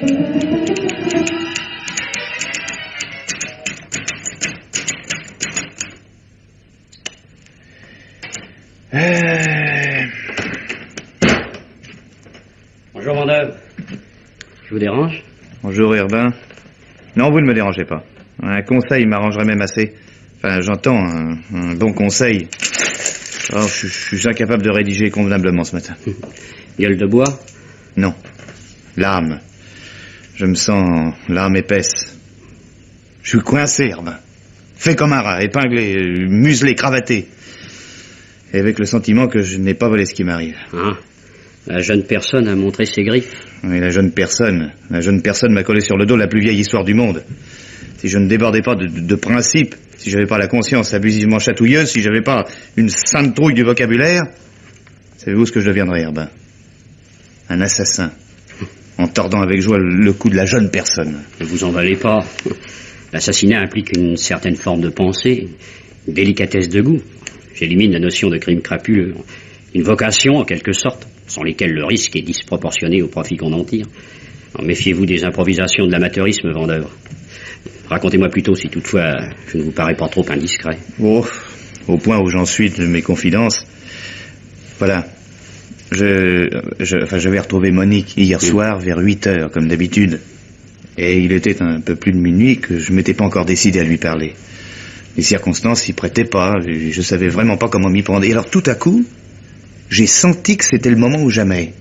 Bonjour Vendeuve. Je vous dérange? Bonjour Urbain. Non, vous ne me dérangez pas. Un conseil m'arrangerait même assez. Enfin, j'entends un bon conseil. Oh, je suis incapable de rédiger convenablement ce matin. Gueule de bois? Non. L'âme. Je me sens l'âme épaisse. Je suis coincé, Urbain. Fait comme un rat, épinglé, muselé, cravaté. Et avec le sentiment que je n'ai pas volé ce qui m'arrive. Ah, la jeune personne a montré ses griffes. Oui, la jeune personne m'a collé sur le dos la plus vieille histoire du monde. Si je ne débordais pas de principes, si j'avais pas la conscience abusivement chatouilleuse, si j'avais pas une sainte trouille du vocabulaire, savez-vous ce que je deviendrais, Urbain? Un assassin, en tordant avec joie le cou de la jeune personne. Ne vous en valez pas. L'assassinat implique une certaine forme de pensée, une délicatesse de goût. J'élimine la notion de crime crapuleux. Une vocation, en quelque sorte, sans lesquelles le risque est disproportionné au profit qu'on en tire. Alors, méfiez-vous des improvisations de l'amateurisme, Vendeur. Racontez-moi plutôt si toutefois je ne vous parais pas trop indiscret. Oh, au point où j'en suis de mes confidences. Voilà. Je vais retrouver Monique hier soir vers 8h, comme d'habitude. Et il était un peu plus de minuit que je m'étais pas encore décidé à lui parler. Les circonstances s'y prêtaient pas, je savais vraiment pas comment m'y prendre. Et alors tout à coup, j'ai senti que c'était le moment ou jamais.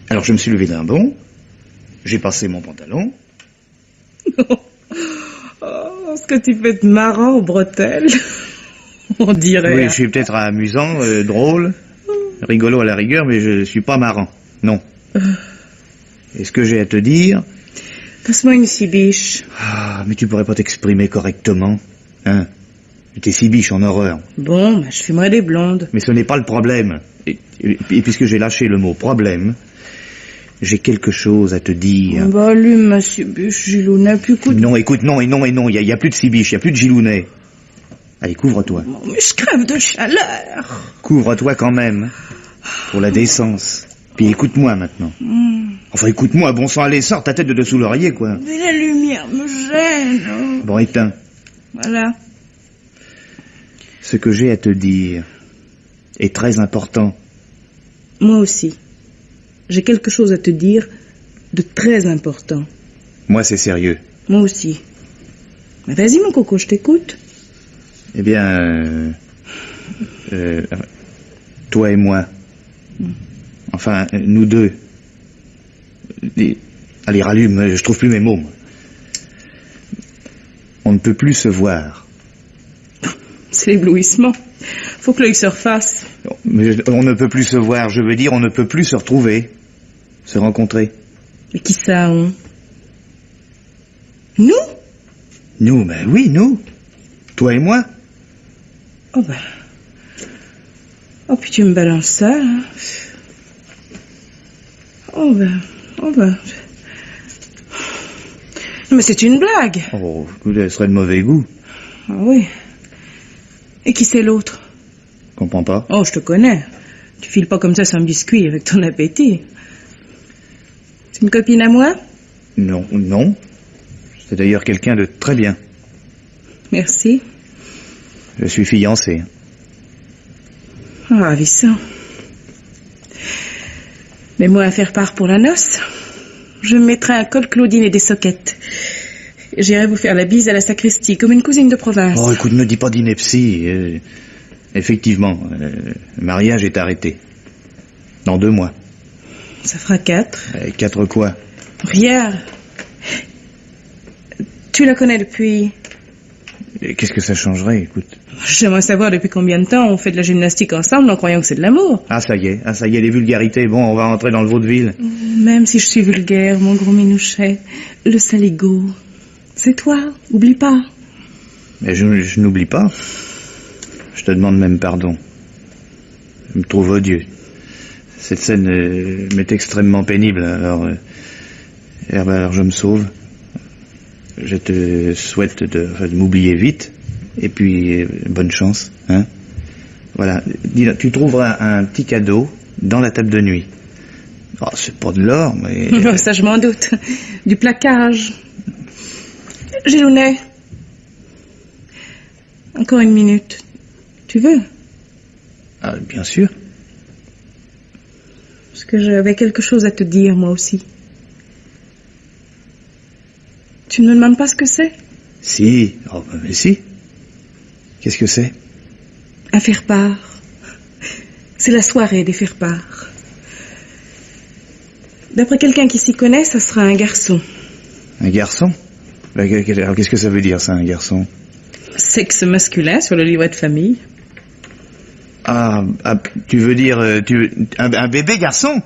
Alors je me suis levé d'un bond, j'ai passé mon pantalon. Oh, ce que tu fais de marrant aux bretelles. On dirait. Oui, je suis peut-être amusant, drôle, rigolo à la rigueur, mais je suis pas marrant, non. Et ce que j'ai à te dire... Passe-moi une cibiche. Ah, mais tu pourrais pas t'exprimer correctement, hein? T'es si biche en horreur. Bon, je fumerai des blondes. Mais ce n'est pas le problème. Et puisque j'ai lâché le mot problème, j'ai quelque chose à te dire. Bah, allume ma cibiche, Gilounet, puis écoute... Non, écoute, non, il y a plus de cibiche, il y a plus de Gilounet. Allez, couvre-toi. Oh, mais je crève de chaleur. Couvre-toi quand même, pour la décence. Puis écoute-moi maintenant. Enfin, écoute-moi, bon sang, allez, sors ta tête de dessous l'oreiller, quoi. Mais la lumière me gêne. Bon, éteins. Voilà. Ce que j'ai à te dire est très important. Moi aussi. J'ai quelque chose à te dire de très important. Moi, c'est sérieux. Moi aussi. Mais vas-y, mon coco, je t'écoute. Eh bien, toi et moi. Enfin, nous deux. Allez, rallume, je trouve plus mes mots. Moi. On ne peut plus se voir. C'est l'éblouissement. Faut que l'œil se refasse. Mais on ne peut plus se voir, je veux dire, on ne peut plus se retrouver, se rencontrer. Mais qui ça, on? Nous? Nous, ben oui, nous. Toi et moi. Oh ben... Oh, puis tu me balances ça, hein. Oh ben... Non, mais c'est une blague. Oh, elle serait de mauvais goût. Ah oui. Et qui c'est l'autre? Comprends pas. Oh, je te connais. Tu files pas comme ça sans biscuit avec ton appétit. C'est une copine à moi? Non. C'est d'ailleurs quelqu'un de très bien. Merci. Je suis fiancé. Oh, ravissant. Mets-moi à faire part pour la noce. Je me mettrai un col Claudine et des soquettes. J'irai vous faire la bise à la sacristie, comme une cousine de province. Oh, écoute, ne dis pas d'ineptie. Effectivement, le mariage est arrêté. Dans 2 mois. Ça fera 4. 4 quoi? Rien. Tu la connais depuis... Qu'est-ce que ça changerait, écoute? J'aimerais savoir depuis combien de temps on fait de la gymnastique ensemble en croyant que c'est de l'amour. Ah, ça y est, les vulgarités. Bon, on va rentrer dans le vaudeville. Même si je suis vulgaire, mon gros minouchet, le saligo, c'est toi, oublie pas. Mais je n'oublie pas. Je te demande même pardon. Je me trouve odieux. Cette scène m'est extrêmement pénible, alors je me sauve. Je te souhaite de m'oublier vite, et puis bonne chance, hein. Voilà, dis-le, tu trouveras un petit cadeau dans la table de nuit. Oh, c'est pas de l'or, mais... Ça, je m'en doute. Du plaquage. Gilounet. Encore une minute. Tu veux? Ah, bien sûr. Parce que j'avais quelque chose à te dire, moi aussi. Tu ne me demandes pas ce que c'est? Si. Oh, mais si. Qu'est-ce que c'est? Un faire-part. C'est la soirée des faire-part. D'après quelqu'un qui s'y connaît, ça sera un garçon. Un garçon? Alors, qu'est-ce que ça veut dire, ça, un garçon? Sexe masculin sur le livret de famille. Ah, tu veux dire... un bébé garçon?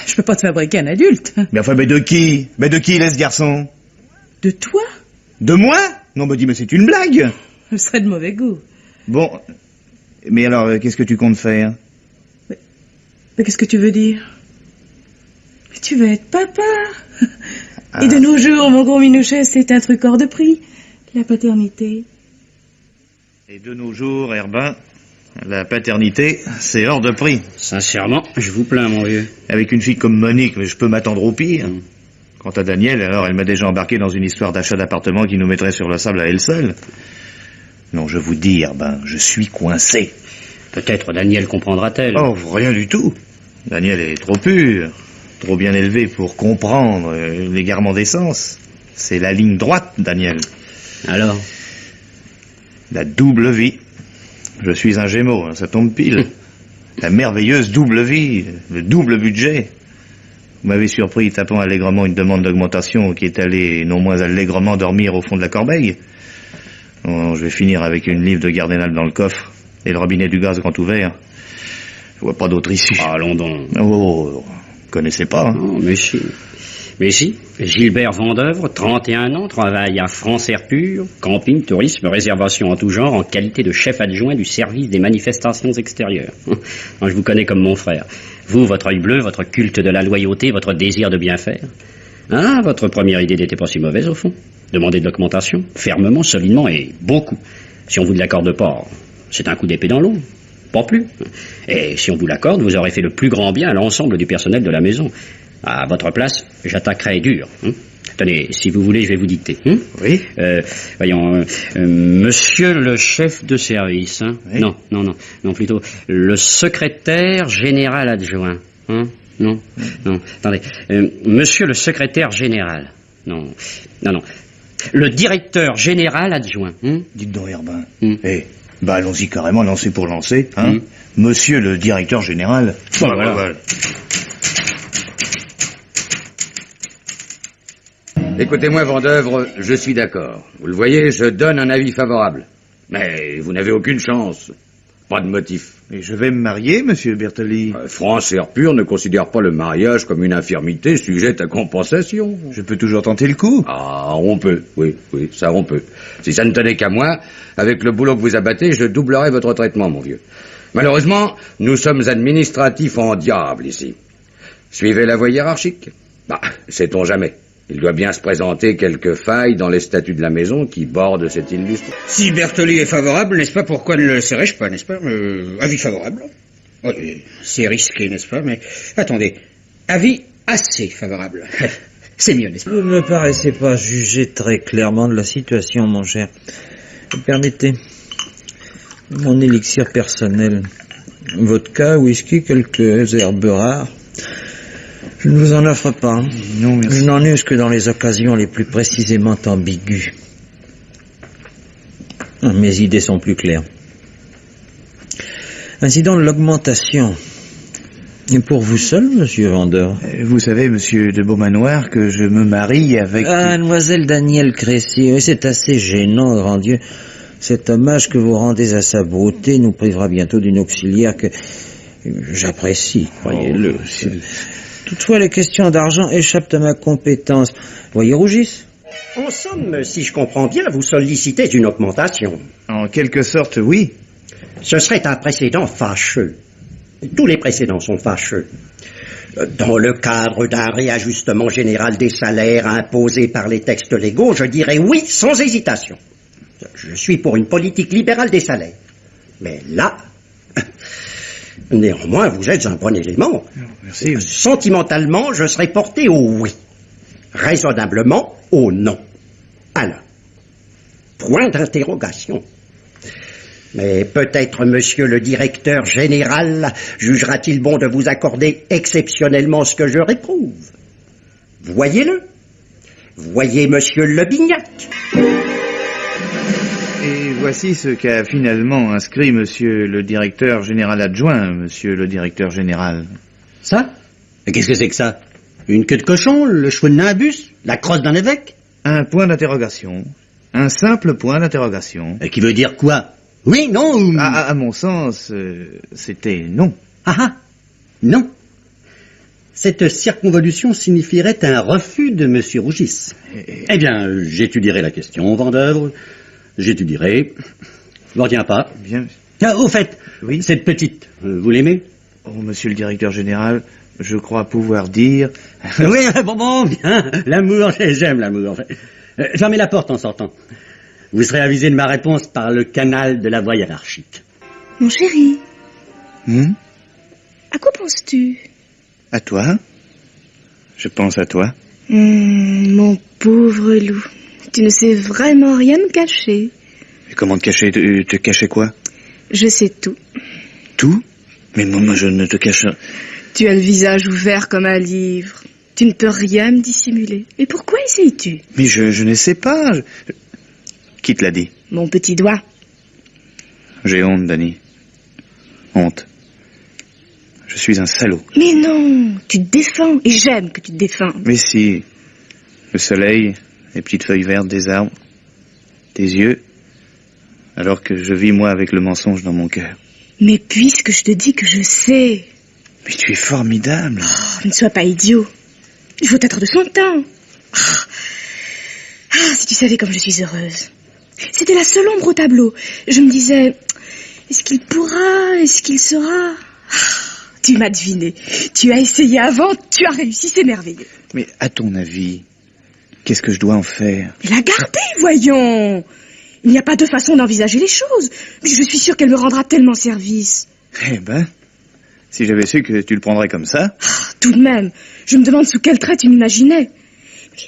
Je peux pas te fabriquer un adulte. Mais enfin, mais de qui? Mais de qui il est, ce garçon? De toi? De moi? Non, me dis, mais c'est une blague. Ce serait de mauvais goût. Bon, mais alors, qu'est-ce que tu comptes faire? Mais qu'est-ce que tu veux dire? Mais tu veux être papa. Et de nos jours, mon gros minouchet, c'est un truc hors de prix. La paternité. Et de nos jours, Herbin, la paternité, c'est hors de prix. Sincèrement, je vous plains, mon vieux. Avec une fille comme Monique, je peux m'attendre au pire. Quant à Daniel, alors, elle m'a déjà embarqué dans une histoire d'achat d'appartement qui nous mettrait sur le sable à elle seule. Non, je vous dis, Herbin, je suis coincé. Peut-être Daniel comprendra-t-elle. Oh, rien du tout. Daniel est trop pur, trop bien élevé pour comprendre l'égarement des sens. C'est la ligne droite, Daniel. Alors? La double vie. Je suis un Gémeaux, hein, ça tombe pile. La merveilleuse double vie, le double budget. Vous m'avez surpris tapant allègrement une demande d'augmentation qui est allée non moins allègrement dormir au fond de la corbeille. Oh, je vais finir avec une livre de Gardénal dans le coffre et le robinet du gaz grand ouvert. Je vois pas d'autre issue. Allons donc. Oh, vous connaissez pas, hein? Oh, mais si. Mais si. Gilbert Vendeuvre, 31 ans, travaille à France Air Pur, camping, tourisme, réservation en tout genre, en qualité de chef adjoint du service des manifestations extérieures. Je vous connais comme mon frère. Vous, votre œil bleu, votre culte de la loyauté, votre désir de bien faire. Ah, votre première idée n'était pas si mauvaise, au fond. Demandez de l'augmentation, fermement, solidement et beaucoup. Si on vous ne l'accorde pas, c'est un coup d'épée dans l'eau. Pas plus. Et si on vous l'accorde, vous aurez fait le plus grand bien à l'ensemble du personnel de la maison. À votre place, j'attaquerai dur. Tenez, si vous voulez, je vais vous dicter. Oui. Voyons, monsieur le chef de service. Oui. Non, plutôt le secrétaire général adjoint. Non. Attendez, monsieur le secrétaire général. Non. Le directeur général adjoint. Dites donc, Herbin. Allons-y carrément, lancer pour lancer. Monsieur le directeur général. Voilà. Écoutez-moi, Vendeuvre, je suis d'accord. Vous le voyez, je donne un avis favorable. Mais vous n'avez aucune chance. Pas de motif. Et je vais me marier, monsieur Bertoli. France Air Pur ne considère pas le mariage comme une infirmité sujette à compensation. Je peux toujours tenter le coup. Ah, on peut. Oui, ça on peut. Si ça ne tenait qu'à moi, avec le boulot que vous abattez, je doublerais votre traitement, mon vieux. Malheureusement, nous sommes administratifs en diable ici. Suivez la voie hiérarchique. Sait-on jamais. Il doit bien se présenter quelques failles dans les statuts de la maison qui bordent cette illustre. Si Bertoli est favorable, n'est-ce pas, pourquoi ne le serais-je pas, n'est-ce pas? Avis favorable. Oui, c'est risqué, n'est-ce pas? Mais attendez, avis assez favorable. C'est mieux, n'est-ce pas? Vous ne me paraissez pas juger très clairement de la situation, mon cher. Permettez. Mon élixir personnel. Vodka, whisky, quelques herbes rares. Je ne vous en offre pas. Non, merci. Je n'en use que dans les occasions les plus précisément ambiguës. Mes idées sont plus claires. Incident de l'augmentation. Et pour vous seul, monsieur Vendeur? Vous savez, monsieur de Beaumanoir, que je me marie avec... Mademoiselle Daniel Crécy, oui, c'est assez gênant, grand Dieu. Cet hommage que vous rendez à sa beauté nous privera bientôt d'une auxiliaire que j'apprécie, croyez-le. Toutefois, les questions d'argent échappent à ma compétence. Voyez rougissent. En somme, si je comprends bien, vous sollicitez une augmentation. En quelque sorte, oui. Ce serait un précédent fâcheux. Tous les précédents sont fâcheux. Dans le cadre d'un réajustement général des salaires imposé par les textes légaux, je dirais oui sans hésitation. Je suis pour une politique libérale des salaires. Mais là, Néanmoins, vous êtes un bon élément. Merci. Sentimentalement, je serais porté au oui. Raisonnablement, au non. Alors, point d'interrogation. Mais peut-être monsieur le directeur général jugera-t-il bon de vous accorder exceptionnellement ce que je réprouve. Voyez-le. Voyez monsieur Le Bignac. Et voici ce qu'a finalement inscrit monsieur le directeur général adjoint, monsieur le directeur général. Ça? Et qu'est-ce que c'est que ça? Une queue de cochon, le cheveu de nimbus, la crosse d'un évêque? Un point d'interrogation. Un simple point d'interrogation. Et qui veut dire quoi? Oui, non ou... À mon sens, c'était non. Ah, non. Cette circonvolution signifierait un refus de monsieur Rougis. Eh bien, j'étudierai la question, Vendeuvre. J'étudierai. Je m'en retiens pas. Bien. Ah, au fait, Oui. cette petite, vous l'aimez? Oh, monsieur le directeur général, je crois pouvoir dire... Oui, bon, bien. L'amour, j'aime l'amour. Fermez la porte en sortant. Vous serez avisé de ma réponse par le canal de la voie hiérarchique. Mon chéri, À quoi penses-tu? À toi? Je pense à toi. Mon pauvre loup, tu ne sais vraiment rien me cacher. Et comment te cacher? Te cacher quoi? Je sais tout. Tout? Mais moi, je ne te cache... Tu as le visage ouvert comme un livre. Tu ne peux rien me dissimuler. Et pourquoi essayes-tu? Mais je ne sais pas. Qui te l'a dit? Mon petit doigt. J'ai honte, Dany. Honte. Je suis un salaud. Mais non, tu te défends. Et j'aime que tu te défends. Mais si... Le soleil, les petites feuilles vertes des arbres, tes yeux... Alors que je vis, moi, avec le mensonge dans mon cœur. Mais puisque je te dis que je sais... Mais tu es formidable. Oh, ne sois pas idiot. Il faut être de son temps. Si tu savais comme je suis heureuse. C'était la seule ombre au tableau. Je me disais, est-ce qu'il pourra, est-ce qu'il sera? Tu m'as deviné. Tu as essayé avant, tu as réussi, c'est merveilleux. Mais à ton avis, qu'est-ce que je dois en faire? La garder, voyons. Il n'y a pas de façon d'envisager les choses. Mais je suis sûre qu'elle me rendra tellement service. Eh ben, si j'avais su que tu le prendrais comme ça... Tout de même, je me demande sous quel trait tu m'imaginais.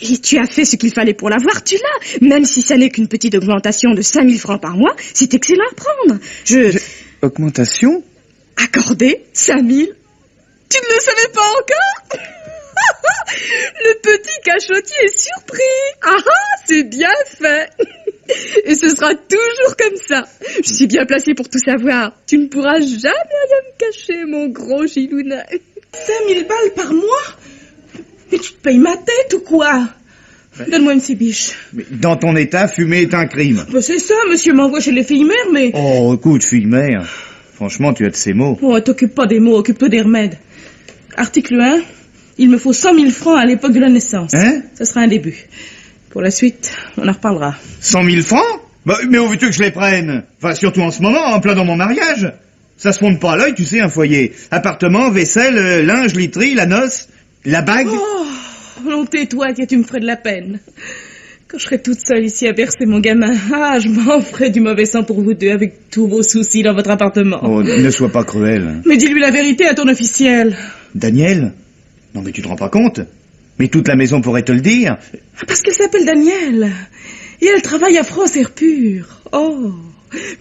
Et tu as fait ce qu'il fallait pour l'avoir, tu l'as. Même si ça n'est qu'une petite augmentation de 5000 francs par mois, c'est excellent à prendre. Augmentation? Accorder 5000? Tu ne le savais pas encore? Le petit cachotier est surpris. C'est bien fait. Et ce sera toujours comme ça. Je suis bien placée pour tout savoir. Tu ne pourras jamais rien me cacher, mon gros Gilounet. 5000 balles par mois? Mais tu te payes ma tête ou quoi? Donne-moi une cibiche. Mais dans ton état, fumer est un crime. C'est ça, monsieur m'envoie chez les filles mères, mais... Oh, écoute, fille mère. Franchement, tu as de ces mots. Oh, t'occupe pas des mots, occupe-toi des remèdes. Article 1, il me faut 100 000 francs à l'époque de la naissance. Hein? Ce sera un début. Pour la suite, on en reparlera. 100 000 francs? Mais où veux-tu que je les prenne? Enfin, surtout en ce moment, en plein dans mon mariage. Ça se fonde pas à l'œil, tu sais, un foyer. Appartement, vaisselle, linge, literie, la noce, la bague. Oh, non, tais-toi, tiens, tu me ferais de la peine. Quand je serai toute seule ici à bercer mon gamin, je m'en ferai du mauvais sang pour vous deux avec tous vos soucis dans votre appartement. Oh, ne sois pas cruel. Mais dis-lui la vérité à ton officiel. Daniel? Non mais tu te rends pas compte? Mais toute la maison pourrait te le dire. Parce qu'elle s'appelle Daniel. Et elle travaille à France Air Pur. Oh,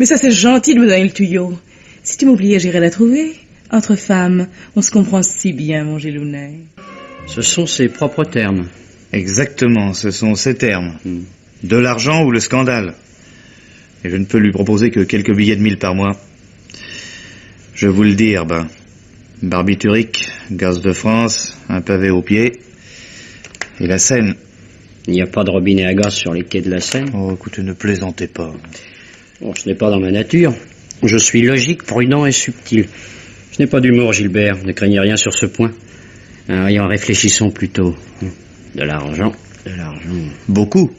mais ça c'est gentil de me donner le tuyau. Si tu m'oubliais, j'irais la trouver. Entre femmes, on se comprend si bien, mon Gilounet. Ce sont ses propres termes. Exactement, ce sont ces termes. De l'argent ou le scandale. Et je ne peux lui proposer que quelques billets de 1000 par mois. Je vous le dis, Herbin. Barbiturique, gaz de France, un pavé au pied. Et la Seine. Il n'y a pas de robinet à gaz sur les quais de la Seine. Oh, écoute, ne plaisantez pas. Bon, ce n'est pas dans ma nature. Je suis logique, prudent et subtil. Je n'ai pas d'humour, Gilbert. Ne craignez rien sur ce point. En réfléchissons plutôt. De l'argent. Beaucoup.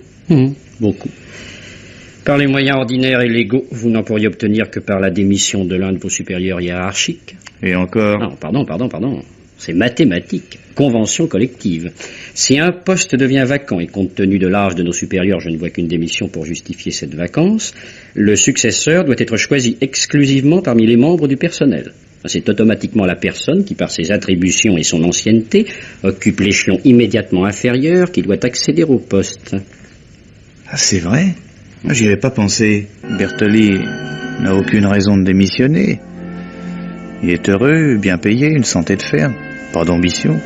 Beaucoup. Par les moyens ordinaires et légaux, vous n'en pourriez obtenir que par la démission de l'un de vos supérieurs hiérarchiques. Et encore... Non, pardon. C'est mathématique. Convention collective. Si un poste devient vacant et compte tenu de l'âge de nos supérieurs, je ne vois qu'une démission pour justifier cette vacance, le successeur doit être choisi exclusivement parmi les membres du personnel. C'est automatiquement la personne qui, par ses attributions et son ancienneté, occupe l'échelon immédiatement inférieur qui doit accéder au poste. Ah, c'est vrai? J'y avais pas pensé. Bertoli n'a aucune raison de démissionner. Il est heureux, bien payé, une santé de fer, pas d'ambition.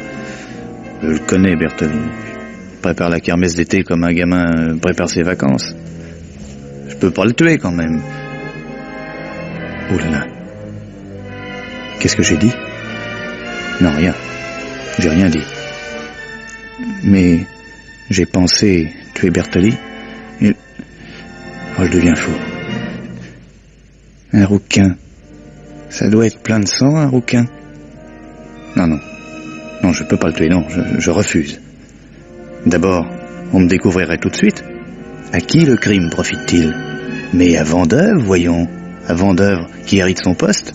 Je le connais, Bertoli. Il prépare la kermesse d'été comme un gamin prépare ses vacances. Je peux pas le tuer quand même. Oh là là. Qu'est-ce que j'ai dit? Non, rien. J'ai rien dit. Mais j'ai pensé tuer Bertoli. Et... oh, je deviens fou. Un rouquin. Ça doit être plein de sang, un rouquin. Non, non. Non, je peux pas le tuer, non. Je refuse. D'abord, on me découvrirait tout de suite. À qui le crime profite-t-il? Mais à Vandeuve, voyons. À Vandeuve, qui hérite son poste.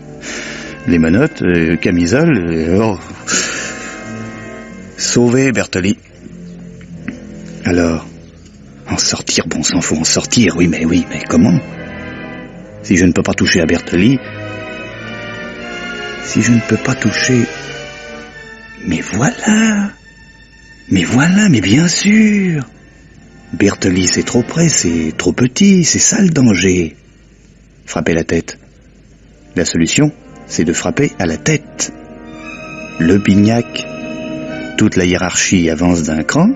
Les menottes, camisole, oh. Sauver Bertoli. Alors, en sortir, bon sang, faut en sortir, oui, mais comment? Si je ne peux pas toucher à Bertoli, si je ne peux pas toucher... Mais voilà, mais bien sûr. Bertoli, c'est trop près, c'est trop petit, c'est ça le danger. Frapper la tête. La solution, c'est de frapper à la tête. Le Bignac, toute la hiérarchie avance d'un cran,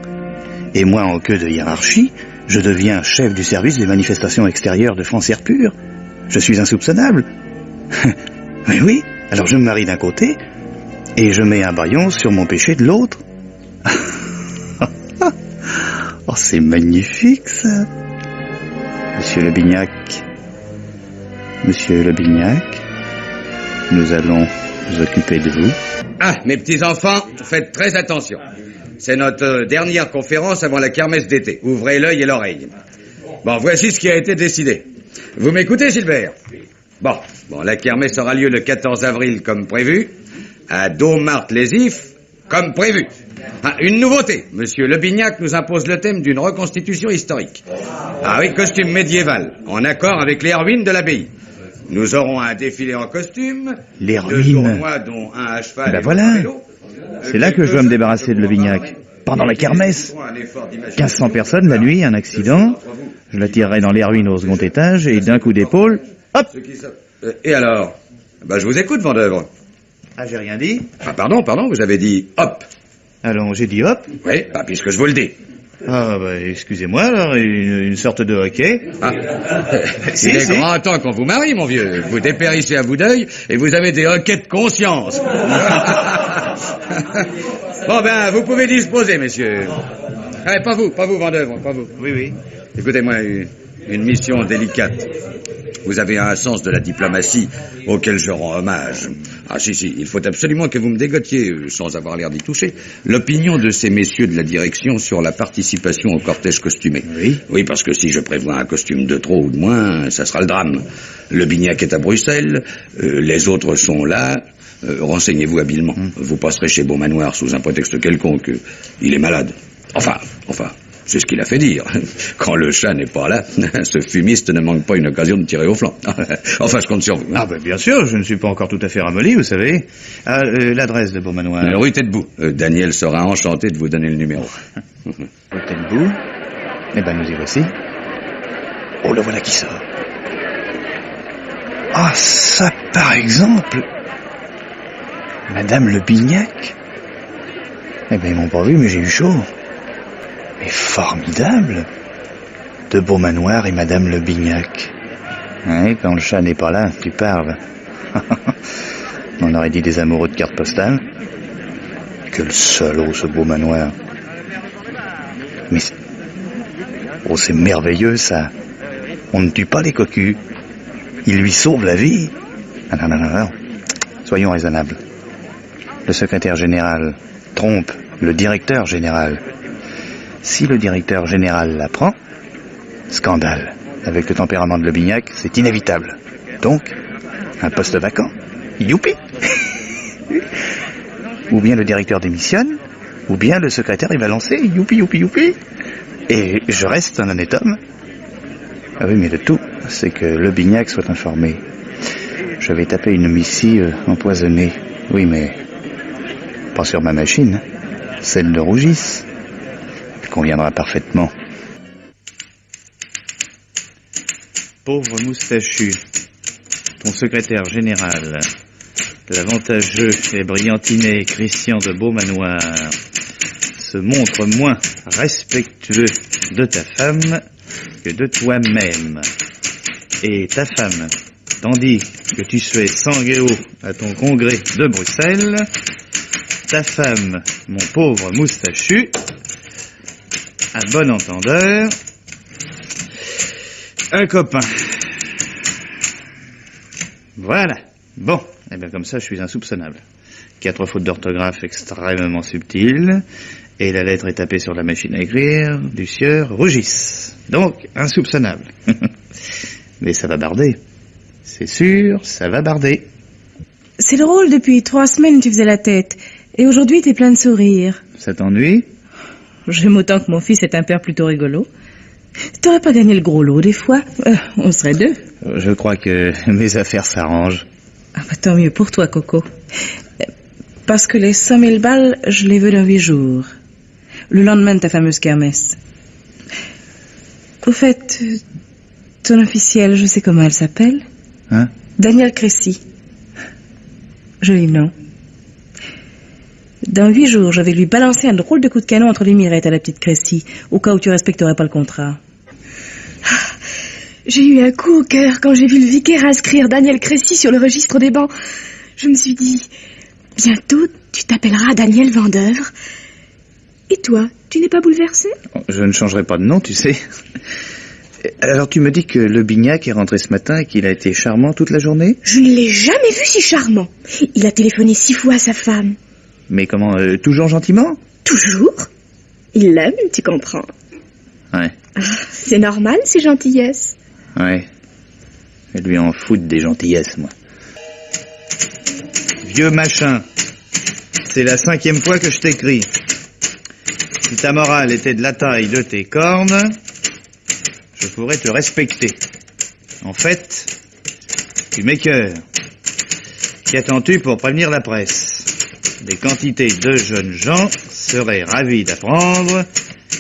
et moi, en queue de hiérarchie, je deviens chef du service des manifestations extérieures de Foncière Pure. Je suis insoupçonnable. Mais oui, alors je me marie d'un côté, et je mets un bâillon sur mon péché de l'autre. Oh, c'est magnifique, ça. Monsieur Le Bignac, nous allons nous occuper de vous. Ah, mes petits-enfants, faites très attention. C'est notre dernière conférence avant la kermesse d'été. Ouvrez l'œil et l'oreille. Bon, voici ce qui a été décidé. Vous m'écoutez, Gilbert? Bon, la kermesse aura lieu le 14 avril comme prévu, à Dommarthe-les-Ifs comme prévu. Ah, une nouveauté. Monsieur Le Bignac nous impose le thème d'une reconstitution historique. Ah oui, costume médiéval, en accord avec les ruines de l'abbaye. Nous aurons un défilé en costume, les deux tournois dont un à cheval. Ben voilà, c'est là que je dois me débarrasser de Le Bignac. Pendant la kermesse. 1500 personnes la nuit, un accident. Je la tirerai dans les ruines au second étage et d'un coup d'épaule, hop. Et alors? Je vous écoute, Vandœuvre. Ah, j'ai rien dit? Ah, pardon, vous avez dit hop. Alors, j'ai dit hop? Oui, puisque je vous le dis. Ah, excusez-moi, alors, une sorte de hockey. Ah. Il est grand temps qu'on vous marie, mon vieux. Vous dépérissez à bout d'œil et vous avez des hoquets de conscience. Bon, vous pouvez disposer, messieurs. Pas vous, Vandœuvre, pas vous. Oui. Écoutez-moi, une mission délicate. Vous avez un sens de la diplomatie auquel je rends hommage. Ah si, il faut absolument que vous me dégotiez, sans avoir l'air d'y toucher, l'opinion de ces messieurs de la direction sur la participation au cortège costumé. Oui, parce que si je prévois un costume de trop ou de moins, ça sera le drame. Le Bignac est à Bruxelles, les autres sont là. Renseignez-vous habilement. Vous passerez chez Beaumanoir sous un prétexte quelconque. Il est malade. Enfin, c'est ce qu'il a fait dire. Quand le chat n'est pas là, ce fumiste ne manque pas une occasion de tirer au flanc. Enfin, je compte sur vous. Ah, bien sûr, je ne suis pas encore tout à fait ramolli, vous savez. L'adresse de Beaumanoir. Rue Tête-Bout. Daniel sera enchanté de vous donner le numéro. Rue Tête-Bout. Nous y voici. Oh, le voilà qui sort. Ah, ça, par exemple. Madame Le Bignac. Ils m'ont pas vu, mais j'ai eu chaud. Mais formidable. De Beaumanoir et Madame Le Bignac. Oui, quand le chat n'est pas là, tu parles. On aurait dit des amoureux de cartes postales. Quel salaud, ce Beaumanoir. Mais... c'est merveilleux, ça. On ne tue pas les cocus. Il lui sauve la vie. Non. Soyons raisonnables. Le secrétaire général trompe le directeur général. Si le directeur général l'apprend, scandale. Avec le tempérament de Le Bignac, c'est inévitable. Donc, un poste vacant. Youpi. Ou bien le directeur démissionne, ou bien le secrétaire il va lancer. Youpi. Et je reste un honnête homme. Ah oui, mais le tout, c'est que Le Bignac soit informé. J'avais tapé une missile empoisonnée. Oui, mais pas sur ma machine. Celle de Rougis. Elle conviendra parfaitement. Pauvre moustachu, ton secrétaire général, l'avantageux et brillantiné Christian de Beaumanoir, se montre moins respectueux de ta femme que de toi-même. Et ta femme, tandis que tu fais sanguéo à ton congrès de Bruxelles, ta femme, mon pauvre moustachu, à bon entendeur, un copain. Voilà. Bon, eh bien comme ça je suis insoupçonnable. 4 fautes d'orthographe extrêmement subtiles, et la lettre est tapée sur la machine à écrire du sieur Rougis. Donc, insoupçonnable. Mais ça va barder. C'est sûr, ça va barder. C'est drôle, depuis 3 semaines tu faisais la tête. Et aujourd'hui t'es plein de sourires. Ça t'ennuie? J'aime autant que mon fils est un père plutôt rigolo. T'aurais pas gagné le gros lot des fois? On serait 2. Je crois que mes affaires s'arrangent. Ah bah tant mieux pour toi, Coco. Parce que les 100 000 balles, je les veux dans 8 jours. Le lendemain de ta fameuse kermesse. Au fait, ton officielle, je sais comment elle s'appelle. Hein? Daniel Crécy. Joli nom. Dans 8 jours, je vais lui balancer un drôle de coup de canon entre les mirettes à la petite Crécy, au cas où tu respecterais pas le contrat. J'ai eu un coup au cœur quand j'ai vu le vicaire inscrire Daniel Crécy sur le registre des bancs. Je me suis dit, bientôt tu t'appelleras Daniel Vendeuvre. Et toi, tu n'es pas bouleversé? Je ne changerai pas de nom, tu sais. Alors tu me dis que le Bignac est rentré ce matin et qu'il a été charmant toute la journée? Je ne l'ai jamais vu si charmant. Il a téléphoné 6 fois à sa femme. Mais comment, toujours gentiment? Toujours. Il l'aime, tu comprends. Ouais. Ah, c'est normal, ces gentillesses. Ouais. Et lui en fout des gentillesses, moi. Vieux machin, c'est la 5e fois que je t'écris. Si ta morale était de la taille de tes cornes, je pourrais te respecter. En fait, tu m'écœures. Qu'attends-tu pour prévenir la presse? Des quantités de jeunes gens seraient ravis d'apprendre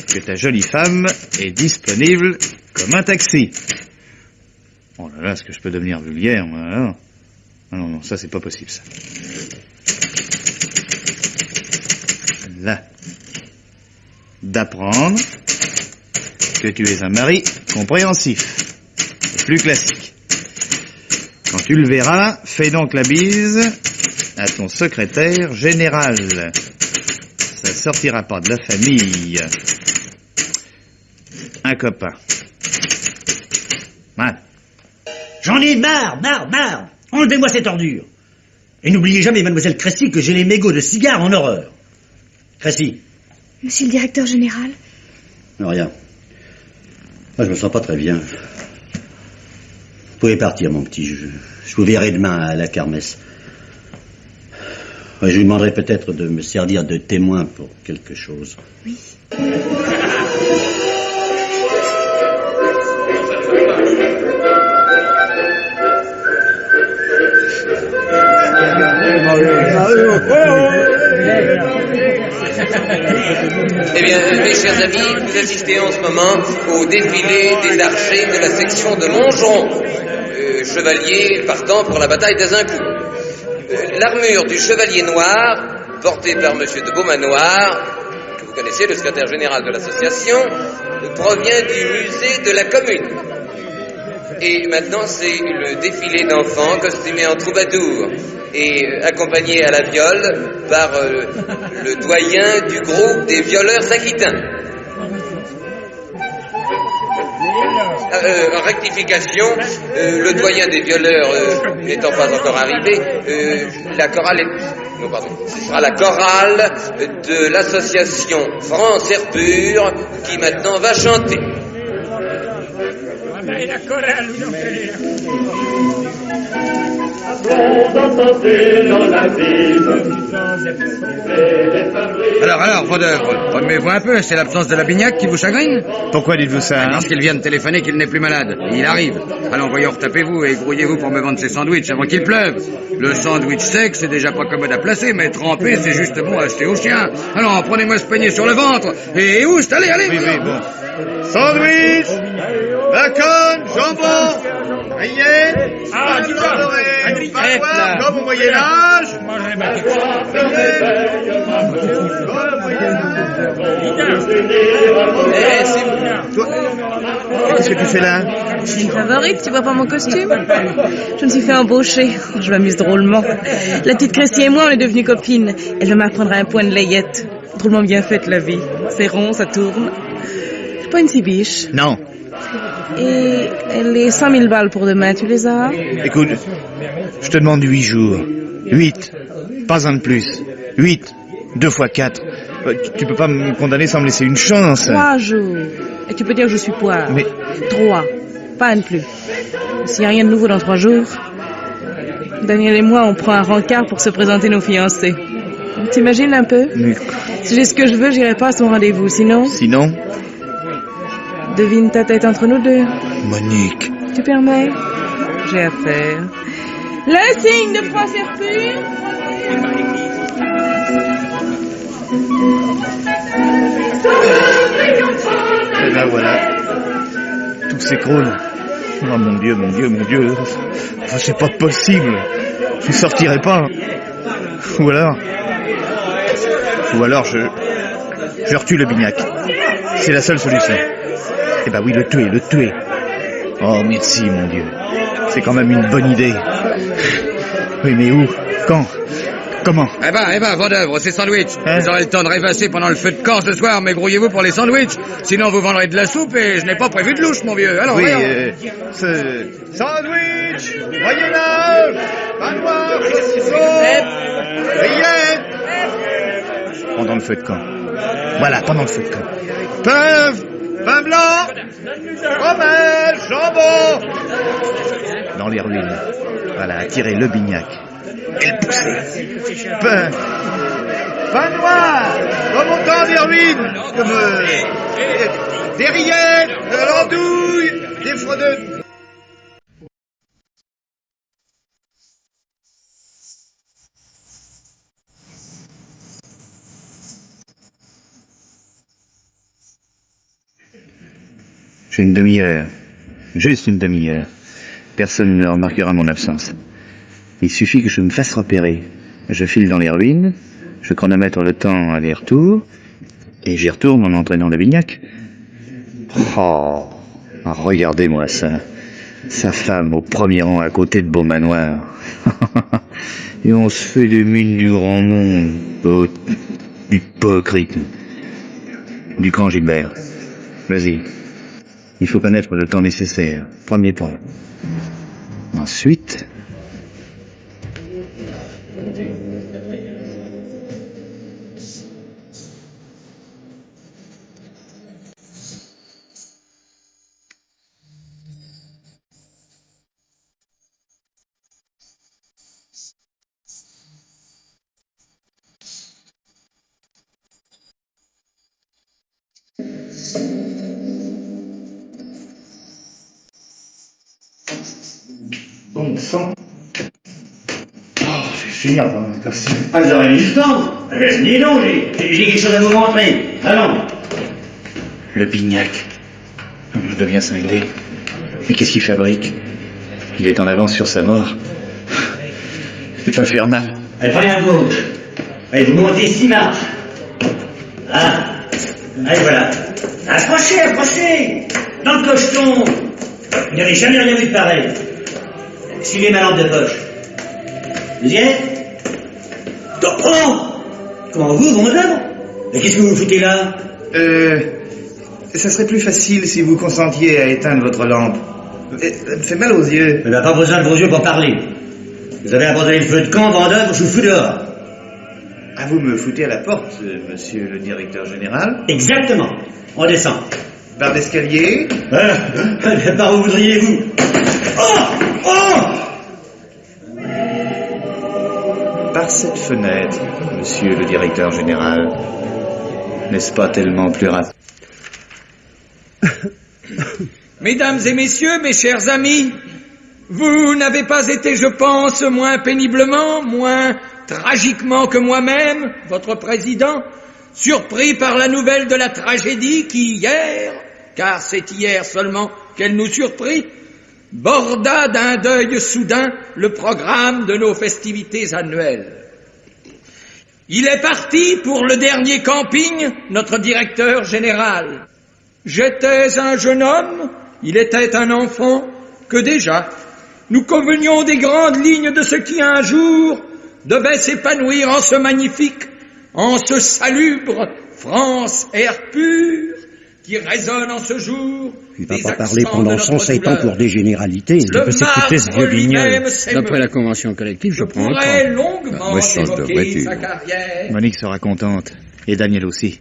que ta jolie femme est disponible comme un taxi. Oh là là, est-ce que je peux devenir vulgaire, moi, alors? Non, ça c'est pas possible, ça. Là. D'apprendre que tu es un mari compréhensif. C'est plus classique. Quand tu le verras, fais donc la bise à ton secrétaire général. Ça sortira pas de la famille. Un copain. Voilà. J'en ai marre. Enlevez-moi cette ordure. Et n'oubliez jamais, mademoiselle Crécy, que j'ai les mégots de cigares en horreur. Crécy. Monsieur le directeur général. Non, rien. Moi, je me sens pas très bien. Vous pouvez partir, mon petit. Je vous verrai demain à la kermesse. Ouais, je lui demanderai peut-être de me servir de témoin pour quelque chose. Oui. Eh bien, mes chers amis, vous assistez en ce moment au défilé des archers de la section de Montgeron, chevaliers partant pour la bataille d'Azincourt. L'armure du chevalier noir, portée par monsieur de Beaumanoir, que vous connaissez, le secrétaire général de l'association, provient du musée de la commune. Et maintenant, c'est le défilé d'enfants costumés en troubadour et accompagnés à la viole par le doyen du groupe des violeurs aquitains. En rectification, le doyen des violeurs n'étant pas encore arrivé, la chorale est... Non, pardon. Ce sera la chorale de l'association France Air Pur qui maintenant va chanter. La chorale, Alors, Vendeur, remuez-vous un peu, c'est l'absence de la Bignac qui vous chagrine? Pourquoi dites-vous ça, hein? Parce qu'il vient de téléphoner qu'il n'est plus malade. Il arrive. Alors, voyons, retapez-vous et grouillez-vous pour me vendre ces sandwichs avant qu'il pleuve. Le sandwich sec, c'est déjà pas commode à placer, mais trempé, c'est juste bon à acheter aux chiens. Alors, prenez-moi ce peignez sur le ventre. Et oust, allez. Oui, bon. Sandwich, bacon, jambon, rillettes, pavois, comme au Moyen-Âge. Qu'est-ce que tu fais là? Je suis une favorite, tu vois pas mon costume? Je me suis fait embaucher. Je m'amuse drôlement. La petite Crécy et moi, on est devenues copines. Elle va m'apprendre un point de layette. Drôlement bien faite, la vie. C'est rond, ça tourne. C'est pas une si biche. Non. Et les 100 000 balles pour demain, tu les as? Écoute, je te demande 8 jours. 8. Pas un de plus. 8. 2 fois 4. Tu peux pas me condamner sans me laisser une chance. 3 jours. Et tu peux dire que je suis poire. Mais... 3. Pas un de plus. S'il n'y a rien de nouveau dans 3 jours, Daniel et moi, on prend un rencard pour se présenter nos fiancés. T'imagines un peu? Mais... Si j'ai ce que je veux, j'irai pas à son rendez-vous. Sinon? Devine ta tête entre nous deux. Monique. Tu permets? J'ai affaire. Le signe de croix serpure. Et ben voilà. Tout s'écroule. Oh mon Dieu. Enfin, c'est pas possible. Je sortirai pas. Ou alors je retue le Bignac. C'est la seule solution. Eh ben oui, le tuer. Oh, merci, mon Dieu. C'est quand même une bonne idée. Oui, mais où? Quand? Comment? Eh ben, Vendœuvre, ces sandwichs. Hein? Vous aurez le temps de rêvasser pendant le feu de camp ce soir, mais grouillez-vous pour les sandwichs. Sinon, vous vendrez de la soupe et je n'ai pas prévu de louche, mon vieux. Alors, oui, sandwich, Moyen-Âge, pain noir, saucisson, rillettes. Pendant le feu de camp. Voilà, pendant le feu de camp. Pain blanc, fromage, jambon. Dans les ruines. Voilà, attirer le Bignac. Et le pousser. Pain noir, comme au temps des ruines. Comme des rillettes, de l'andouille, des fredeux. J'ai une demi-heure. Juste une demi-heure. Personne ne remarquera mon absence. Il suffit que je me fasse repérer. Je file dans les ruines, je chronomètre le temps aller-retour, et j'y retourne en entraînant le Bignac. Oh, regardez-moi ça. Sa femme au premier rang à côté de Beaumanoir. Et on se fait des mines du grand monde. Oh, hypocrite. Du camp Gilbert. Vas-y. Il faut connaître le temps nécessaire. Premier point. Ensuite... Bon sang. Oh, c'est génial, merci. Ah, vous aurez mis du temps. Dis donc, j'ai quelque chose à vous montrer. Allons. Le Bignac. Je deviens cinglé. Mais qu'est-ce qu'il fabrique? Il est en avance sur sa mort. C'est infernal. Allez, prenez un gauche. Allez, vous montez 6 marches. Ah. Allez, voilà. Approchez. Dans le cocheton. Vous n'avez jamais rien vu de pareil. Suivez ma lampe de poche. Vous y êtes? Oh! Comment vous, Vendœuvre? Mais qu'est-ce que vous foutez là? Ça serait plus facile si vous consentiez à éteindre votre lampe. Ça me fait mal aux yeux. On n'a pas besoin de vos yeux pour parler. Vous avez abandonné le feu de camp, Vendœuvre, je vous fous dehors. Ah, vous me foutez à la porte, monsieur le directeur général? Exactement. On descend. Par l'escalier? Par où voudriez-vous? Oh! par cette fenêtre, monsieur le directeur général. N'est-ce pas tellement plus rapide? Mesdames et messieurs, mes chers amis, vous n'avez pas été, je pense, moins péniblement, moins tragiquement que moi-même, votre président, surpris par la nouvelle de la tragédie qui hier, car c'est hier seulement qu'elle nous surprit, borda d'un deuil soudain le programme de nos festivités annuelles. Il est parti pour le dernier camping, notre directeur général. J'étais un jeune homme, il était un enfant, que déjà, nous convenions des grandes lignes de ce qui un jour devait s'épanouir en ce magnifique, en ce salubre France air pur, qui résonne en ce jour. Il va pas parler pendant 107 ans pour des généralités. Il peut s'écouter ce vieux guignol. D'après la convention collective, je prends un pourrais temps. longuement Moi, je change de évoquer voiture. sa carrière. Monique sera contente. Et Daniel aussi.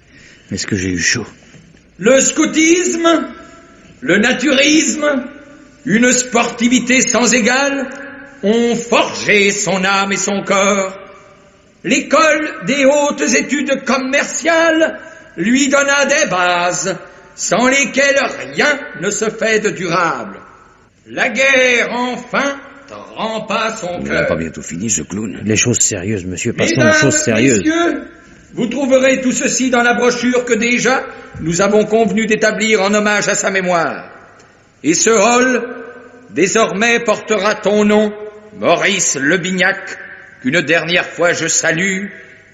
Est-ce que j'ai eu chaud? Le scoutisme, le naturisme, une sportivité sans égale ont forgé son âme et son corps. L'école des hautes études commerciales lui donna des bases sans lesquelles rien ne se fait de durable. La guerre, enfin, trempa son Il n'a cœur. pas bientôt fini, ce clown. Les choses sérieuses, monsieur, passons aux Mesdames, choses sérieuses. messieurs, vous trouverez tout ceci dans la brochure que déjà nous avons convenu d'établir en hommage à sa mémoire. Et ce hall, désormais, portera ton nom, Maurice Lebignac, qu'une dernière fois je salue,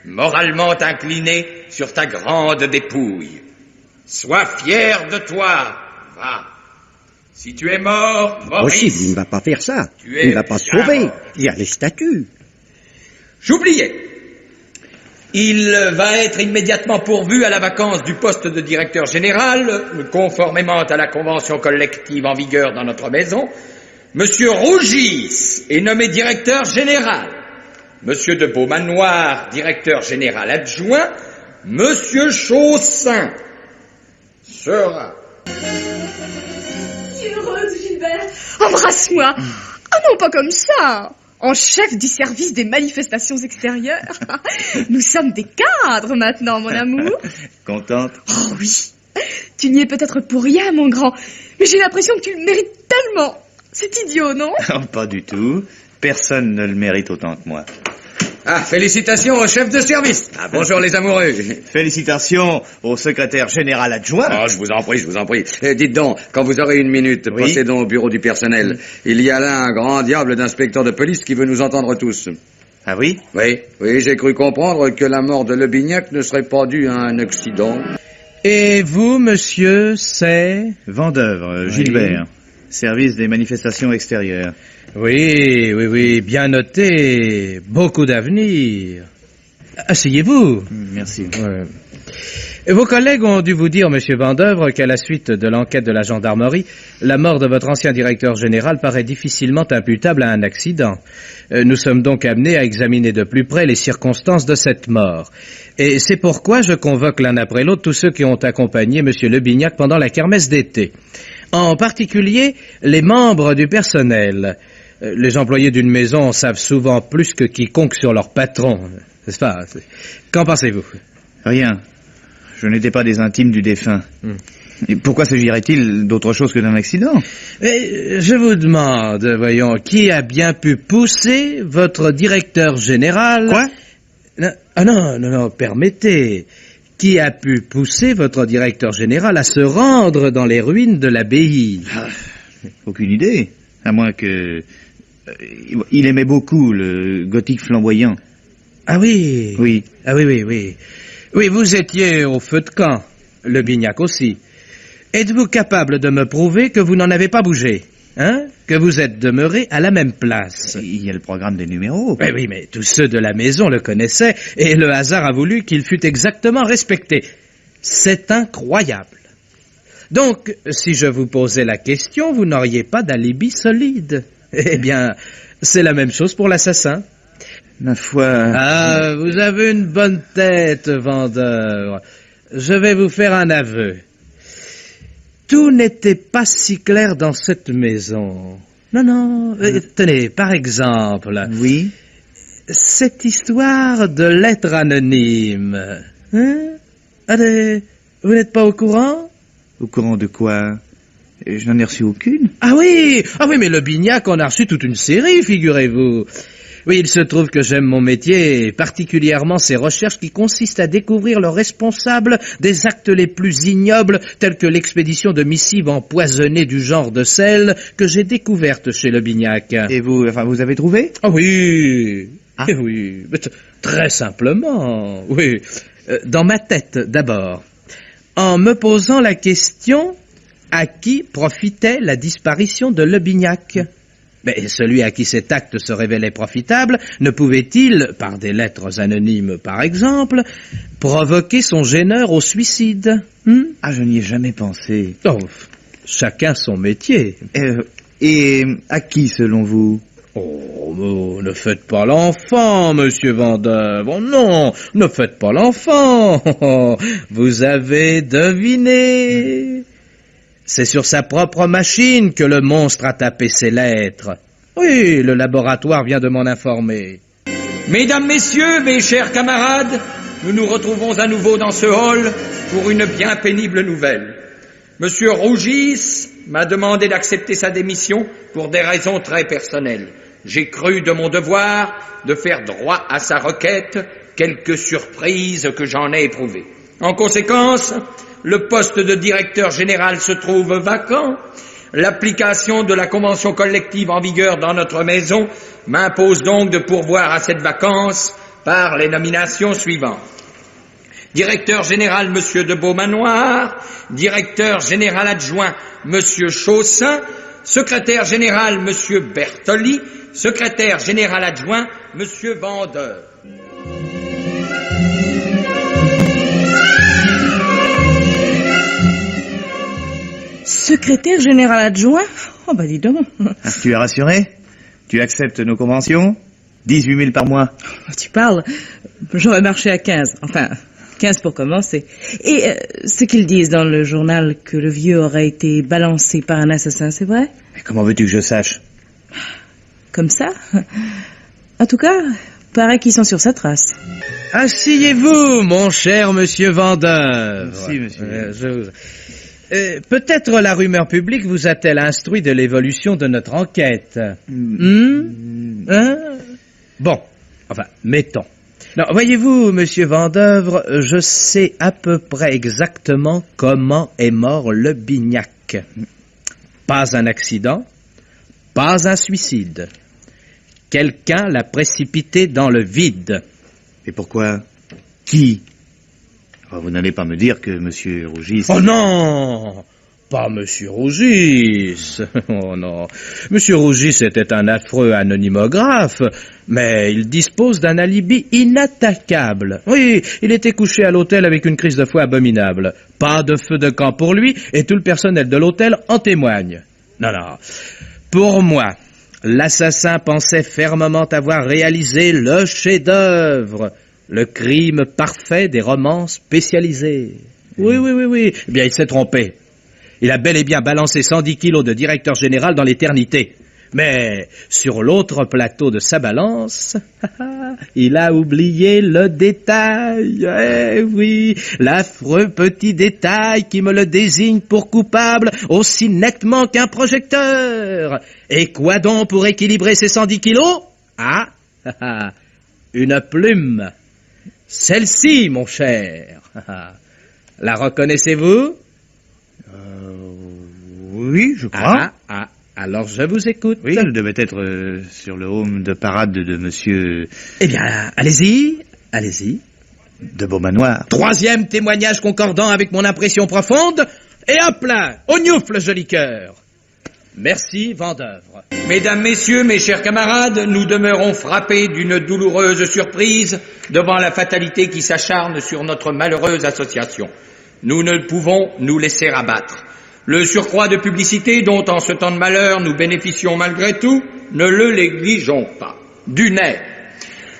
moralement incliné sur ta grande dépouille. Sois fier de toi, va. Si tu es mort, Maurice, Possible, il ne va pas faire ça. Tu es Il ne va pas se bien sauver. mort. Il y a les statuts. J'oubliais. Il va être immédiatement pourvu à la vacance du poste de directeur général, conformément à la convention collective en vigueur dans notre maison. Monsieur Rougis est nommé directeur général. Monsieur de Beaumanoir, directeur général adjoint. Monsieur Chaussin sera... Je suis heureuse, Gilbert. Embrasse-moi. Ah non, pas comme ça. En chef du service des manifestations extérieures. Nous sommes des cadres maintenant, mon amour. Contente? Oh oui. Tu n'y es peut-être pour rien, mon grand. Mais j'ai l'impression que tu le mérites tellement. C'est idiot, non? Pas du tout. Personne ne le mérite autant que moi. Ah, félicitations au chef de service. Ah, bonjour les amoureux. Félicitations au secrétaire général adjoint. Ah, je vous en prie, je vous en prie. Dites donc, quand vous aurez une minute, Oui. procédons au bureau du personnel. Il y a là un grand diable d'inspecteur de police qui veut nous entendre tous. Ah oui? Oui, j'ai cru comprendre que la mort de Lebignac ne serait pas due à un accident. Et vous, monsieur, c'est... Vendeuvre, Gilbert. Service des manifestations extérieures. Oui, bien noté. Beaucoup d'avenir. Asseyez-vous. Merci. Ouais. Vos collègues ont dû vous dire, monsieur Vendeuvre, qu'à la suite de l'enquête de la gendarmerie, la mort de votre ancien directeur général paraît difficilement imputable à un accident. Nous sommes donc amenés à examiner de plus près les circonstances de cette mort. Et c'est pourquoi je convoque l'un après l'autre tous ceux qui ont accompagné monsieur Lebignac pendant la kermesse d'été. En particulier, les membres du personnel. Les employés d'une maison savent souvent plus que quiconque sur leur patron, n'est-ce pas? Qu'en pensez-vous? Rien. Je n'étais pas des intimes du défunt. Et pourquoi s'agirait-il d'autre chose que d'un accident? Je vous demande, voyons, qui a bien pu pousser votre directeur général... Quoi? Non, permettez. Qui a pu pousser votre directeur général à se rendre dans les ruines de l'abbaye? Aucune idée. À moins que... il aimait beaucoup le gothique flamboyant. Ah oui? Oui. Ah oui. Oui, vous étiez au feu de camp. Lebignac aussi. Êtes-vous capable de me prouver que vous n'en avez pas bougé? Hein? Que vous êtes demeuré à la même place? Il y a le programme des numéros. Oui, mais tous ceux de la maison le connaissaient, et le hasard a voulu qu'il fût exactement respecté. C'est incroyable. Donc, si je vous posais la question, vous n'auriez pas d'alibi solide. Eh bien, c'est la même chose pour l'assassin. Ma foi... Ah, vous avez une bonne tête, Vendeur. Je vais vous faire un aveu. Tout n'était pas si clair dans cette maison. Non. Tenez, par exemple... Oui? cette histoire de lettre anonyme, hein? Allez, vous n'êtes pas au courant? Au courant de quoi? Je n'en ai reçu aucune. Ah oui, mais le Bignac en a reçu toute une série, figurez-vous. Oui, il se trouve que j'aime mon métier, et particulièrement ces recherches qui consistent à découvrir le responsable des actes les plus ignobles, tels que l'expédition de missives empoisonnées du genre de sel que j'ai découverte chez le Bignac. Et vous avez trouvé? Ah oui, oui, très simplement, oui. Dans ma tête, d'abord, en me posant la question, à qui profitait la disparition de Le Bignac? Mais celui à qui cet acte se révélait profitable ne pouvait-il, par des lettres anonymes par exemple, provoquer son gêneur au suicide? Ah, je n'y ai jamais pensé. Oh, chacun son métier. Et à qui, selon vous? Oh, ne faites pas l'enfant, monsieur Vandeuve. Oh non, ne faites pas l'enfant. Vous avez deviné. C'est sur sa propre machine que le monstre a tapé ses lettres. Oui, le laboratoire vient de m'en informer. Mesdames, messieurs, mes chers camarades, nous nous retrouvons à nouveau dans ce hall pour une bien pénible nouvelle. Monsieur Rougis m'a demandé d'accepter sa démission pour des raisons très personnelles. J'ai cru de mon devoir de faire droit à sa requête, quelque surprise que j'en ai éprouvée. En conséquence, le poste de directeur général se trouve vacant. L'application de la convention collective en vigueur dans notre maison m'impose donc de pourvoir à cette vacance par les nominations suivantes. Directeur général, Monsieur de Beaumanoir. Directeur général adjoint, Monsieur Chaussin. Secrétaire général, Monsieur Bertoli. Secrétaire général adjoint, Monsieur Vandeuve. Secrétaire général adjoint? Oh bah dis donc. Tu es rassuré? Tu acceptes nos conventions? 18 000 par mois. Tu parles, j'aurais marché à 15. Enfin, 15 pour commencer. Et ce qu'ils disent dans le journal que le vieux aurait été balancé par un assassin, c'est vrai? Mais comment veux-tu que je sache? Comme ça? En tout cas, paraît qu'ils sont sur sa trace. Asseyez-vous, mon cher monsieur Vandeuve. Merci, monsieur. Peut-être la rumeur publique vous a-t-elle instruit de l'évolution de notre enquête? Hein? Bon, enfin, mettons. Non, voyez-vous, monsieur Vandeuve, je sais à peu près exactement comment est mort le Bignac. Pas un accident, pas un suicide. Quelqu'un l'a précipité dans le vide. Et pourquoi? Qui? Vous n'allez pas me dire que Monsieur Rougis... Oh non! Pas Monsieur Rougis. Oh non. Monsieur Rougis était un affreux anonymographe, mais il dispose d'un alibi inattaquable. Oui, il était couché à l'hôtel avec une crise de foie abominable. Pas de feu de camp pour lui, et tout le personnel de l'hôtel en témoigne. Non. Pour moi, l'assassin pensait fermement avoir réalisé le chef-d'œuvre, le crime parfait des romans spécialisés. Oui. Eh bien, il s'est trompé. Il a bel et bien balancé 110 kilos de directeur général dans l'éternité. Mais sur l'autre plateau de sa balance, il a oublié le détail. Eh oui, l'affreux petit détail qui me le désigne pour coupable aussi nettement qu'un projecteur. Et quoi donc pour équilibrer ces 110 kilos? Une plume. Celle-ci, mon cher. La reconnaissez-vous? Oui, je crois. Alors je vous écoute. Oui, elle devait être sur le home de parade de monsieur... Eh bien, allez-y. De Beaumanoir. Troisième témoignage concordant avec mon impression profonde. Et hop là, au gnouf le joli cœur. Merci, Vandœuvre. Mesdames, messieurs, mes chers camarades, nous demeurons frappés d'une douloureuse surprise devant la fatalité qui s'acharne sur notre malheureuse association. Nous ne pouvons nous laisser abattre. Le surcroît de publicité dont en ce temps de malheur nous bénéficions malgré tout, ne le négligeons pas. Du nerf.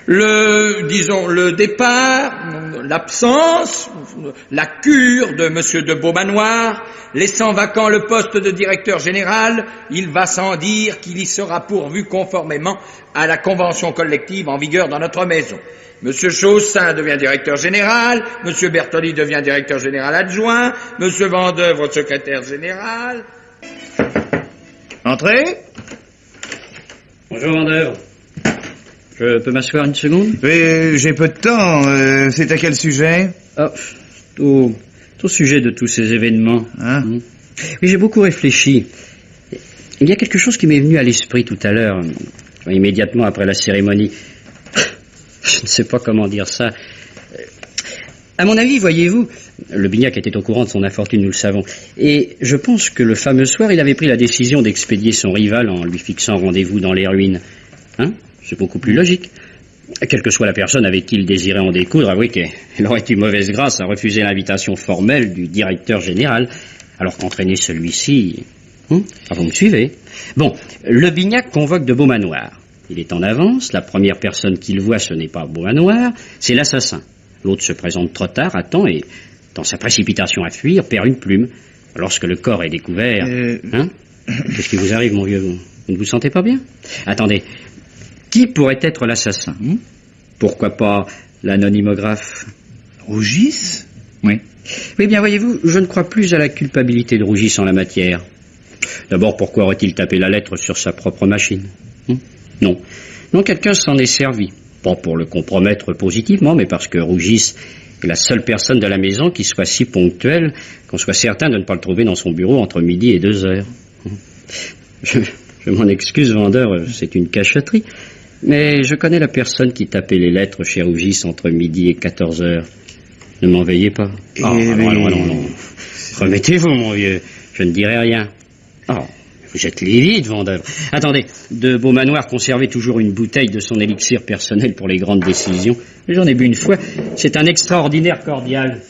le départ, l'absence, la cure de monsieur de Beaumanoir, laissant vacant le poste de directeur général, il va sans dire qu'il y sera pourvu conformément à la convention collective en vigueur dans notre maison. Monsieur Chaussin devient directeur général, monsieur Bertoli devient directeur général adjoint, monsieur Vendeuvre secrétaire général. Entrez. Bonjour, Vendeuvre. Je peux m'asseoir une seconde? Oui, j'ai peu de temps. C'est à quel sujet? Au sujet de tous ces événements. Oui, j'ai beaucoup réfléchi. Il y a quelque chose qui m'est venu à l'esprit tout à l'heure, immédiatement après la cérémonie. Je ne sais pas comment dire ça. À mon avis, voyez-vous, le Bignac était au courant de son infortune, nous le savons. Et je pense que le fameux soir, il avait pris la décision d'expédier son rival en lui fixant rendez-vous dans les ruines. C'est beaucoup plus logique. Quelle que soit la personne avec qui il désirait en découdre, avouez qu'elle aurait eu mauvaise grâce à refuser l'invitation formelle du directeur général, alors qu'entraîner celui-ci... vous me suivez? Bon, le Bignac convoque de Beaumanoir. Il est en avance, la première personne qu'il voit, ce n'est pas Beaumanoir, c'est l'assassin. L'autre se présente trop tard, attend et, dans sa précipitation à fuir, perd une plume. Lorsque le corps est découvert... Qu'est-ce qui vous arrive, mon vieux? Vous ne vous sentez pas bien? Attendez, qui pourrait être l'assassin? Pourquoi pas l'anonymographe? Rougis? Oui. Oui, bien, voyez-vous, je ne crois plus à la culpabilité de Rougis en la matière. D'abord, pourquoi aurait-il tapé la lettre sur sa propre machine? Non. Non, quelqu'un s'en est servi. Pas pour le compromettre positivement, mais parce que Rougis est la seule personne de la maison qui soit si ponctuelle qu'on soit certain de ne pas le trouver dans son bureau entre midi et 2 heures. Je m'en excuse, Vendeur, c'est une cachotterie. Mais je connais la personne qui tapait les lettres chez Rougis entre midi et 14 heures. Ne m'en veillez pas. Allons. Remettez-vous, mon vieux. Je ne dirai rien. Vous êtes livide, Vendeur. Attendez, de Beaumanoir conservait toujours une bouteille de son élixir personnel pour les grandes décisions. J'en ai bu une fois. C'est un extraordinaire cordial.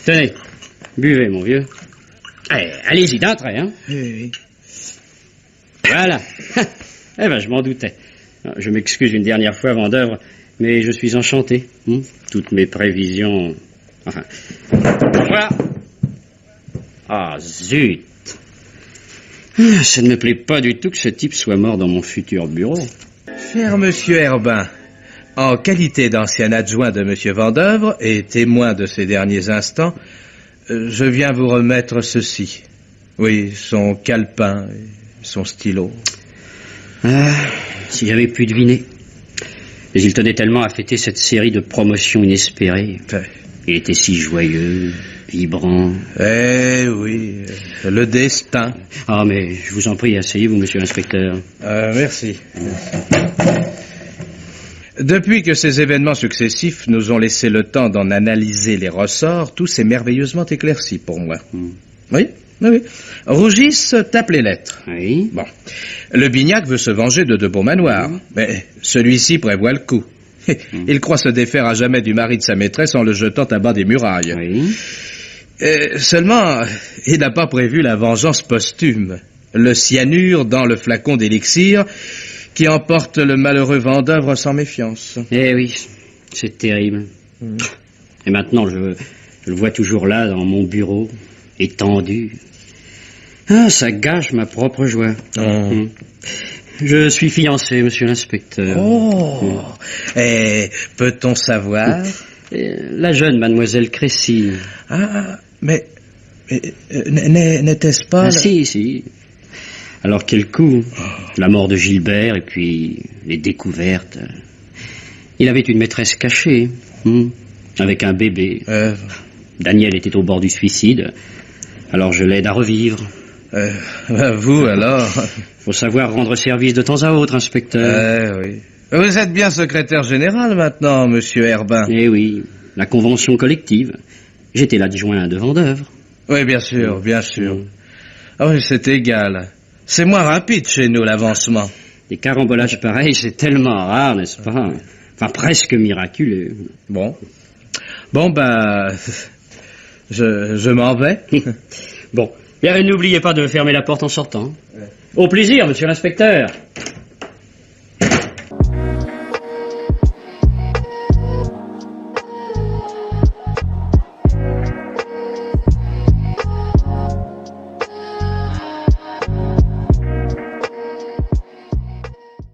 Tenez, buvez, mon vieux. Allez-y, d'entrée, Oui. Voilà. Je m'en doutais. Je m'excuse une dernière fois, Vendeur, mais je suis enchanté. Toutes mes prévisions... Voilà. Zut. Ça ne me plaît pas du tout que ce type soit mort dans mon futur bureau. Cher monsieur Herbin, en qualité d'ancien adjoint de monsieur Vendeuvre et témoin de ces derniers instants, je viens vous remettre ceci. Oui, son calepin et son stylo. Si j'avais pu deviner. Mais il tenait tellement à fêter cette série de promotions inespérées. Il était si joyeux, vibrant. Oui, le destin. Mais je vous en prie, asseyez-vous, monsieur l'inspecteur. Merci. Depuis que ces événements successifs nous ont laissé le temps d'en analyser les ressorts, tout s'est merveilleusement éclairci pour moi. Oui. Rougis tape les lettres. Oui. Bon. Le Bignac veut se venger de Beaumanoir, mais celui-ci prévoit le coup. Il croit se défaire à jamais du mari de sa maîtresse en le jetant à bas des murailles. Seulement, il n'a pas prévu la vengeance posthume. Le cyanure dans le flacon d'élixir qui emporte le malheureux Vendeuvre sans méfiance. Oui, c'est terrible. Et maintenant, je le vois toujours là, dans mon bureau, étendu. Ça gâche ma propre joie. Je suis fiancé, monsieur l'inspecteur. Peut-on savoir? La jeune mademoiselle Crécy. Mais n'était-ce pas... Si. Alors quel coup? La mort de Gilbert et puis les découvertes. Il avait une maîtresse cachée, avec un bébé. Daniel était au bord du suicide. Alors je l'aide à revivre. Vous, alors? Faut savoir rendre service de temps à autre, inspecteur. Oui. Vous êtes bien secrétaire général maintenant, monsieur Herbin. Oui, la convention collective. J'étais l'adjoint de Vendeuvre. Oui, bien sûr. Oui, c'est égal. C'est moins rapide chez nous, l'avancement. Des carambolages pareils, c'est tellement rare, n'est-ce pas? Presque miraculeux. Bon, je m'en vais. Bon. Bien, n'oubliez pas de fermer la porte en sortant. Au plaisir, monsieur l'inspecteur.